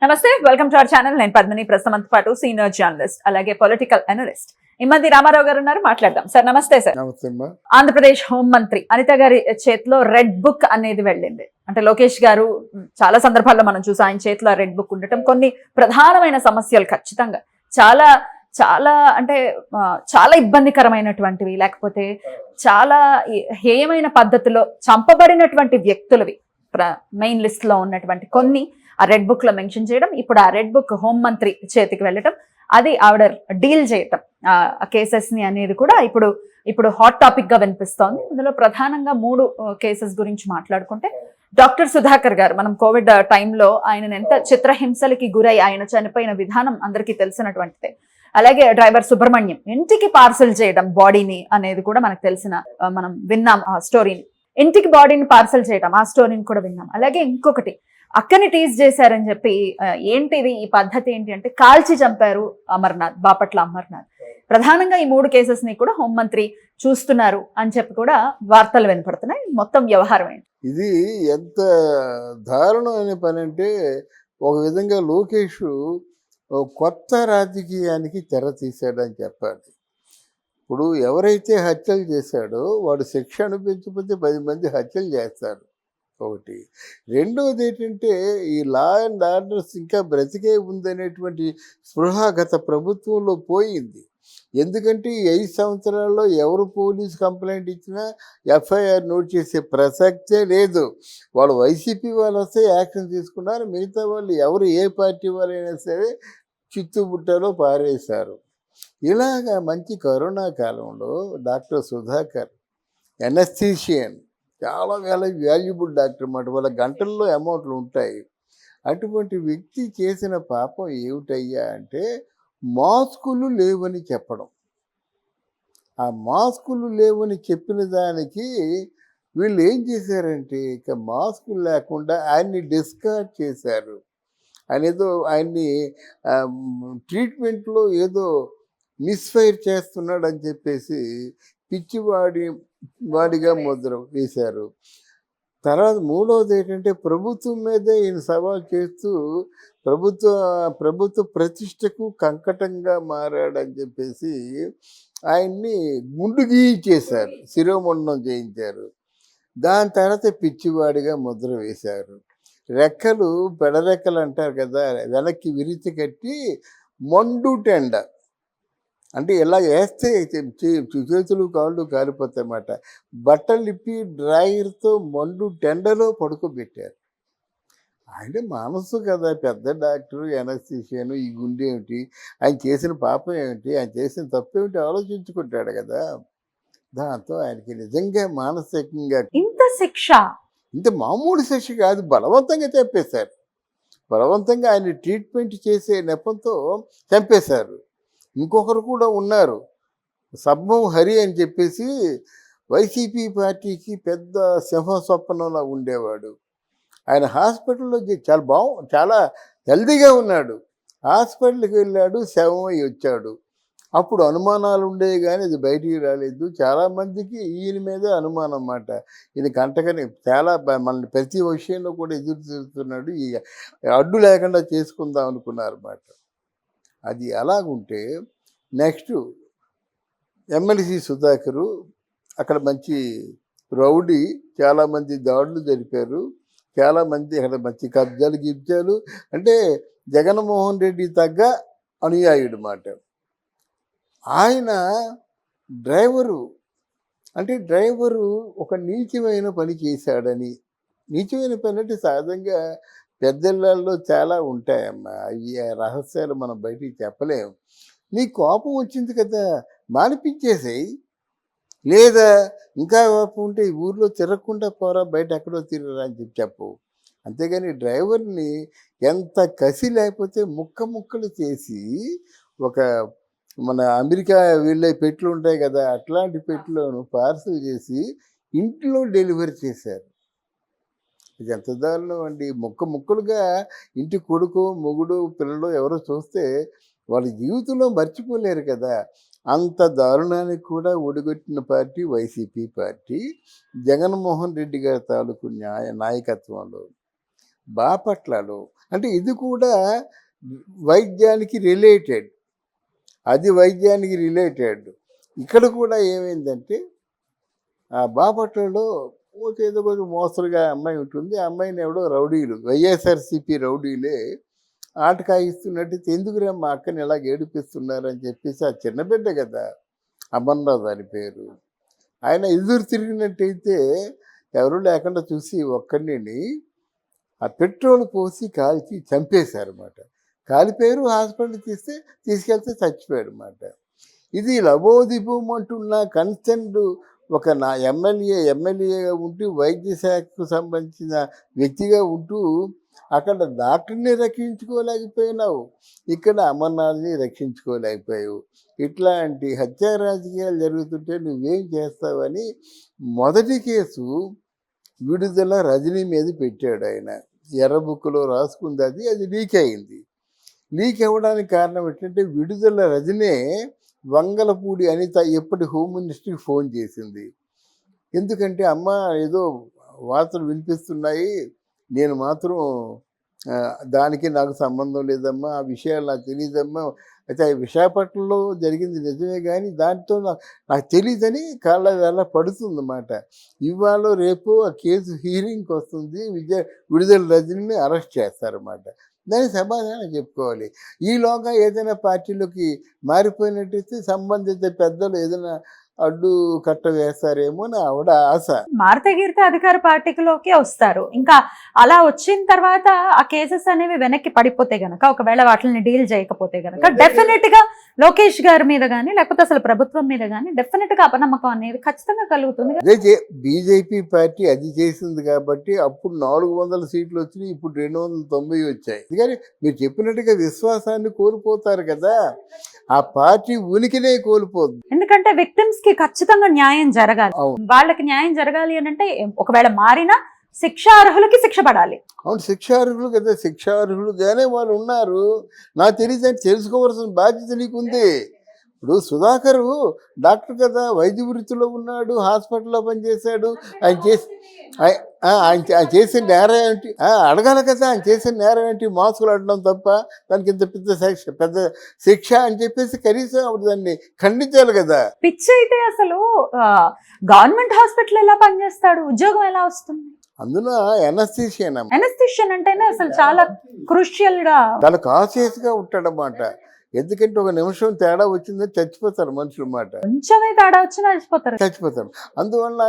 నమస్తే, welcome to our channel. నేను పద్మిని, ప్రస్తుతం పాటు సీనియర్ జర్నలిస్ట్ అలాగే పొలిటికల్ అనలిస్ట్ ఇమ్మంది రామారావు గారు ఉన్నారు. మాట్లాడదాం. సార్ నమస్తే. సార్ ఆంధ్రప్రదేశ్ హోంమంత్రి అనిత గారి చేతిలో రెడ్ బుక్ అనేది వెళ్ళింది. అంటే లోకేష్ గారు చాలా సందర్భాల్లో మనం చూసాం ఆయన చేతిలో రెడ్ బుక్ ఉండటం. కొన్ని ప్రధానమైన సమస్యలు ఖచ్చితంగా చాలా చాలా అంటే చాలా ఇబ్బందికరమైనటువంటివి, లేకపోతే చాలా హేయమైన పద్ధతిలో చంపబడినటువంటి వ్యక్తులవి మెయిన్ లిస్ట్ లో ఉన్నటువంటి కొన్ని ఆ రెడ్ బుక్ లో మెన్షన్ చేయడం, ఇప్పుడు ఆ రెడ్ బుక్ హోంమంత్రి చేతికి వెళ్ళటం, అది ఆవిడ డీల్ చేయటం ఆ కేసెస్ ని అనేది కూడా ఇప్పుడు హాట్ టాపిక్ గా వినిపిస్తోంది. ఇందులో ప్రధానంగా 3 కేసెస్ గురించి మాట్లాడుకుంటే, డాక్టర్ సుధాకర్ గారు మనం కోవిడ్ టైంలో ఆయన ఎంత చిత్రహింసలకి గురై ఆయన చనిపోయిన విధానం అందరికీ తెలిసినటువంటిదే. అలాగే డ్రైవర్ సుబ్రహ్మణ్యం ఇంటికి పార్సల్ చేయడం బాడీని అనేది కూడా మనకు తెలిసిన, మనం విన్నాం ఆ స్టోరీని. ఇంటికి బాడీని పార్సల్ చేయడం ఆ స్టోరీని కూడా విన్నాం. అలాగే ఇంకొకటి అక్కని టీజ్ చేశారని చెప్పి, ఏంటిది ఈ పద్ధతి ఏంటి అంటే కాల్చి చంపారు అమర్నాథ్, బాపట్ల అమర్నాథ్. ప్రధానంగా ఈ 3 కేసెస్ ని కూడా హోంమంత్రి చూస్తున్నారు అని చెప్పి కూడా వార్తలు వినపడుతున్నాయి. మొత్తం వ్యవహారం ఏంటి? ఇది ఎంత దారుణమైన పని అంటే, ఒక విధంగా లోకేష్ కొత్త రాజకీయానికి తెర తీశాడని చెప్పాలి. ఇప్పుడు ఎవరైతే హత్యలు చేశాడో వాడు శిక్ష అనిపించకపోతే 10 మంది హత్యలు చేస్తారు. ఒకటి. రెండవది ఏంటంటే, ఈ లా అండ్ ఆర్డర్స్ ఇంకా బ్రతికే ఉందనేటువంటి స్పృహ గత ప్రభుత్వంలో పోయింది. ఎందుకంటే ఈ 5 సంవత్సరాల్లో ఎవరు పోలీస్ కంప్లైంట్ ఇచ్చినా ఎఫ్ఐఆర్ నోట్ చేసే ప్రసక్తే లేదు. వాళ్ళు వైసీపీ వాళ్ళు వస్తే యాక్షన్ తీసుకున్నారు, మిగతా వాళ్ళు ఎవరు ఏ పార్టీ వాళ్ళైనా సరే చిత్తుబుట్టలో పారేశారు. ఇలాగా మంచి కరోనా కాలంలో డాక్టర్ సుధాకర్ ఎనస్థీషియన్, చాలా వాల్యుబుల్ డాక్టర్ అన్నమాట. వాళ్ళ గంటల్లో అమౌంట్లు ఉంటాయి. అటువంటి వ్యక్తి చేసిన పాపం ఏమిటయ్యా అంటే, మాస్కులు లేవని చెప్పడం. ఆ మాస్కులు లేవని చెప్పిన దానికి వీళ్ళు ఏం చేశారంటే, ఇక మాస్కులు లేకుండా ఆయన్ని డిస్కార్డ్ చేశారు. ఆయన్ని ట్రీట్మెంట్లో ఏదో మిస్ఫైర్ చేస్తున్నాడు అని చెప్పేసి వాడిగా ముద్ర వేశారు. తర్వాత మూడవది ఏంటంటే, ప్రభుత్వం మీదే ఈయన సవాల్ చేస్తూ ప్రభుత్వ ప్రతిష్టకు కంకటంగా మారాడని చెప్పేసి ఆయన్ని గుండు గీయించేశారు, శిరోమండనం చేయించారు. దాని తర్వాత పిచ్చివాడిగా ముద్ర వేశారు. రెక్కలు పెడరెక్కలు అంటారు కదా, వెనక్కి విరిచి కట్టి మండు టెండ, అంటే ఇలా వేస్తే చేతులు కాళ్ళు కాలిపోతాయి అన్నమాట. బట్టలు ఇప్పి డ్రాయర్తో మండు టెండలో పడుకోబెట్టారు. ఆయన మనసు కదా, పెద్ద డాక్టరు, ఎనస్థీషియను, ఈ గుండె ఏమిటి, ఆయన చేసిన పాపం ఏమిటి, ఆయన చేసిన తప్పు ఏమిటి ఆలోచించుకుంటాడు కదా. దాంతో ఆయనకి నిజంగా మానసికంగా ఇంత మామూలు శిక్ష కాదు, బలవంతంగా చంపేశారు. బలవంతంగా ఆయన ట్రీట్మెంట్ చేసే నెపంతో చంపేశారు. ఇంకొకరు కూడా ఉన్నారు, సబ్మం హరి అని చెప్పేసి, వైసీపీ పార్టీకి పెద్ద సింహస్వప్నంలా ఉండేవాడు. ఆయన హాస్పిటల్లో చాలా హెల్దీగా ఉన్నాడు. హాస్పిటల్కి వెళ్ళాడు, శవమై వచ్చాడు. అప్పుడు అనుమానాలు ఉండేవి కానీ అది బయటికి రాలేదు. చాలామందికి ఈయన మీద అనుమానం అన్నమాట. ఇది కంటకని చాలా మనల్ని ప్రతి విషయంలో కూడా ఎదురు తిరుగుతున్నాడు, ఈ అడ్డు లేకుండా చేసుకుందాం అనుకున్నారు అన్నమాట. అది అలాగుంటే నెక్స్ట్ ఎమ్మెల్సీ సుధాకరు అక్కడ మంచి రౌడీ, చాలామంది దాడులు జరిపారు, చాలామంది అక్కడ మంచి కబ్జాలు అంటే జగన్మోహన్ రెడ్డి తగ్గ అనుయాయుడు మాట. ఆయన డ్రైవరు ఒక నీచమైన పని చేశాడని, నీచమైన పని అంటే సహజంగా పెద్దళ్ళల్లో చాలా ఉంటాయమ్మా, ఈ రహస్యాలు మనం బయటికి చెప్పలేము. నీ కోపం వచ్చింది కదా, మానిపించేసేయి, లేదా ఇంకా కోపం ఉంటే ఈ ఊర్లో తిరగకుండా పోరా, బయట ఎక్కడో తిరగరా అని చెప్పు. అంతేగాని డ్రైవర్ని ఎంత కసి లేకపోతే ముక్కలు చేసి, ఒక మన అమెరికా వెళ్ళే పెట్లు ఉంటాయి కదా, అట్లాంటి పెట్లోను పార్సల్ చేసి ఇంట్లో డెలివరీ చేశారు. ఇది ఎంత దారుణం అండి. ముక్కలుగా ఇంటి కొడుకు, మొగుడు, పిల్లలు ఎవరో చూస్తే వాళ్ళ జీవితంలో మర్చిపోలేరు కదా. అంత దారుణానికి కూడా ఒడిగొట్టిన party YCP party, Jaganmohan Reddy గారి తాలూకు నాయకత్వంలో. బాపట్లలో. అంటే ఇది కూడా వైద్యానికి రిలేటెడ్, అది వైద్యానికి రిలేటెడ్. ఇక్కడ కూడా ఏమైందంటే ఆ బాపట్లలో ఏదో కొంచెం మోస్తరుగా అమ్మాయి ఉంటుంది. ఆ అమ్మాయిని ఎవడో రౌడీలు, వైఎస్ఆర్సీపీ రౌడీలే ఆటకాయిస్తున్నట్టు, ఎందుకురా మా అక్కని ఇలా ఏడిపిస్తున్నారని చెప్పేసి, ఆ చిన్న బిడ్డ కదా అమర్నాథ్ అని పేరు, ఆయన ఎదురు తిరిగినట్టయితే ఎవరు లేకుండా చూసి ఒక్కడిని ఆ పెట్రోల్ పోసి కాల్చి చంపేశారన్నమాట. కాలిపోయారు, హాస్పిటల్ తీసుకెళ్తే చచ్చిపోయాడు అన్నమాట. ఇది లబోదిబోమంటున్న కన్సర్న్డ్ ఒక నా ఎమ్మెల్యేగా ఉంటూ వైద్య శాఖకు సంబంధించిన వ్యక్తిగా ఉంటూ అక్కడ డాక్టర్ని రక్షించుకోలేకపోయినావు, ఇక్కడ అమర్నాథ్ని రక్షించుకోలేకపోయావు. ఇట్లాంటి హత్యా రాజకీయాలు జరుగుతుంటే నువ్వేం చేస్తావని మొదటి కేసు విడుదల రజనీ మీద పెట్టాడు ఆయన. ఎర్ర బుక్లో రాసుకుంది, అది లీక్ అయింది. లీక్ అవ్వడానికి కారణం ఏంటంటే విడుదల రజనే వంగలపూడి అనిత ఎప్పటి హోమ్ మినిస్టర్కి ఫోన్ చేసింది. ఎందుకంటే అమ్మ ఏదో వార్తలు వినిపిస్తున్నాయి, నేను మాత్రం దానికి నాకు సంబంధం లేదమ్మా, ఆ విషయాలు నాకు తెలియదమ్మా, అయితే విశాఖపట్నంలో జరిగింది నిజమే కానీ దాంతో నాకు తెలియదని కాళ్ళ వేళ పడుతుందన్నమాట. ఇవాళ రేపు ఆ కేసు హీరింగ్కి వస్తుంది, విడుదల రజనీని అరెస్ట్ చేస్తారన్నమాట. దానికి సమాధానం చెప్పుకోవాలి. ఈలోగా ఏదైనా పార్టీలోకి మారిపోయినట్టయితే సంబంధిత పెద్దలు ఏదైనా అడ్డు కట్ట వేస్తారేమో అని ఆవిడ ఆశ. మారతగిరితే అధికార పార్టీలోకి వస్తారు, ఇంకా అలా వచ్చిన తర్వాత ఆ కేసెస్ అనేవి వెనక్కి పడిపోతే గనక, ఒకవేళ వాటిని డీల్ చేయకపోతే గనక డెఫినెట్ గా లోకేష్ గారి మీద కానీ లేకపోతే అసలు ప్రభుత్వం మీద కానీ డెఫినెట్ గా అపనమ్మకం అనేది ఖచ్చితంగా కలుగుతుంది. అదే బీజేపీ పార్టీ అది చేసింది కాబట్టి అప్పుడు 400 సీట్లు వచ్చినాయి, ఇప్పుడు 290 వచ్చాయి. కానీ మీరు చెప్పినట్టుగా విశ్వాసాన్ని కోల్పోతారు కదా, ఆ పార్టీ ఉనికినే కోల్పోదు. ఎందుకంటే విక్టిమ్స్ కి ఖచ్చితంగా న్యాయం జరగాలి, వాళ్ళకి న్యాయం జరగాలి అని అంటే ఒకవేళ మారినా శిక్షార్హులకి శిక్ష పడాలి. అవును, శిక్షార్హులు కదా, శిక్షార్హులుగానే వాళ్ళు ఉన్నారు. నాకు తెలియదని తెలుసుకోవాల్సిన బాధ్యత నీకుంది. ఇప్పుడు సుధాకర్ డాక్టర్ కదా, వైద్య వృత్తిలో ఉన్నాడు, హాస్పిటల్లో పనిచేశాడు. ఆయన చేసిన నేరం ఏంటి అడగాలి కదా, ఆయన చేసిన నేరం ఏంటి, మాస్కులు అడడం తప్ప, దానికి ఇంత పెద్ద శిక్ష అని చెప్పేసి కనీసం అప్పుడు దాన్ని ఖండించాలి కదా. పిచ్చి అయితే అసలు గవర్నమెంట్ హాస్పిటల్ ఎలా పనిచేస్తాడు, ఉద్యోగం ఎలా వస్తుంది? అందులో ఎనస్థీషియన్ అంటేనే అసలు చాలా క్రూషియల్ గా, చాలా కాన్షియస్ గా ఉంటాడన్నమాట. ఎందుకంటే ఒక నిమిషం తేడా వచ్చిందని చచ్చిపోతారు మనుషులు మాట, కొంచెమే తేడా వచ్చినా చచ్చిపోతారు. అందువల్ల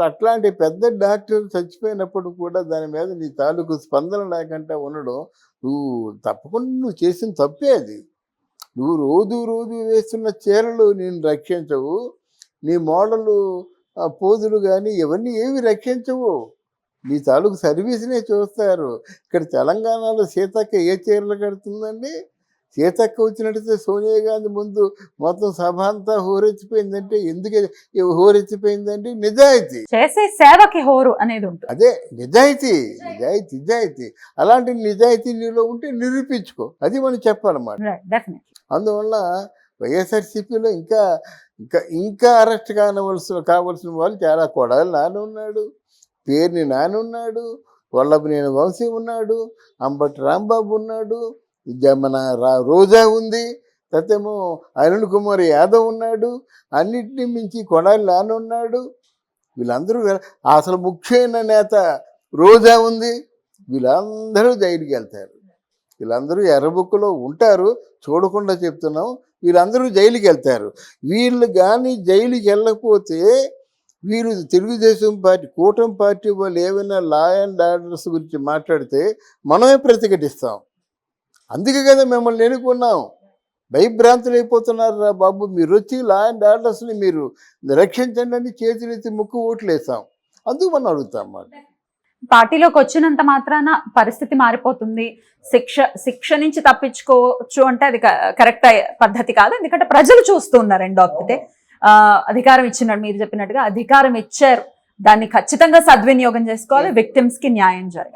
అట్లాంటి పెద్ద డాక్టర్ చచ్చిపోయినప్పుడు కూడా దాని మీద నీ తాలూకు స్పందన లేకుండా ఉండడం, నువ్వు తప్పకుండా నువ్వు చేసిన తప్పే అది. నువ్వు రోజు వేస్తున్న చీరలు నేను రక్షించవు, నీ మోడలు పోజులు కానీ ఇవన్నీ ఏవి రక్షించవు, నీ తాలూకు సర్వీస్నే చూస్తారు. ఇక్కడ తెలంగాణలో సీతక్క ఏ చీరలు కడుతుందండి? సీతక్క వచ్చినట్టయితే సోనియా గాంధీ ముందు మొత్తం సభ అంతా హోరెచ్చిపోయిందంటే ఎందుకు హోరెచ్చిపోయిందంటే నిజాయితీ, చేసే సేవకి హోరు అనేది ఉంటుంది. అదే నిజాయితీ. అలాంటి నిజాయితీ నీలో ఉంటే నిరూపించుకో, అది మనం చెప్పాలన్నమాట. అందువల్ల వైఎస్ఆర్సీపీలో ఇంకా అరెస్ట్ కావలసిన వాళ్ళు చాలా. కొడాలి నాని ఉన్నాడు, పేర్ని నాని ఉన్నాడు, వల్లభనేని వంశీ ఉన్నాడు, అంబటి రాంబాబు ఉన్నాడు, మన రోజా ఉంది, తర్వాతేమో అరుణ్ కుమార్ యాదవ్ ఉన్నాడు, అన్నిటినీ మించి కొడాలి నాని ఉన్నాడు. వీళ్ళందరూ అసలు ముఖ్యమైన నేత రోజా ఉంది. వీళ్ళందరూ జైలుకి వెళ్తారు, వీళ్ళందరూ ఎర్రబుక్కులో ఉంటారు, చూడకుండా చెప్తున్నాం. వీళ్ళందరూ జైలుకి వెళ్తారు. వీళ్ళు కానీ జైలుకి వెళ్ళకపోతే వీరు తెలుగుదేశం పార్టీ, కూటమి పార్టీ వాళ్ళు ఏమైనా లా అండ్ ఆర్డర్స్ గురించి మాట్లాడితే మనమే ప్రతిఘటిస్తాం. అందుకే కదా మిమ్మల్ని ఎన్నుకున్నాం. భయభ్రాంతులు అయిపోతున్నారు రా బాబు, మీరు వచ్చి లా అండ్ ఆర్డర్స్ని మీరు రక్షించండి అని చేతులెత్తి ముక్కు ఓట్లు వేసాం. అందుకు మనం అడుగుతాం అన్నమాట. పార్టీలోకి వచ్చినంత మాత్రాన పరిస్థితి మారిపోతుంది, శిక్ష నుంచి తప్పించుకోవచ్చు అంటే అది కరెక్ట్ పద్ధతి కాదు. ఎందుకంటే ప్రజలు చూస్తున్నారు. ఎండ్ ఆఫ్ ది డే అధికారం ఇచ్చినాడు, మీరు చెప్పినట్టుగా అధికారం ఇచ్చారు, దాన్ని ఖచ్చితంగా సద్వినియోగం చేసుకోవాలి, విక్టిమ్స్ కి న్యాయం జరగాలి.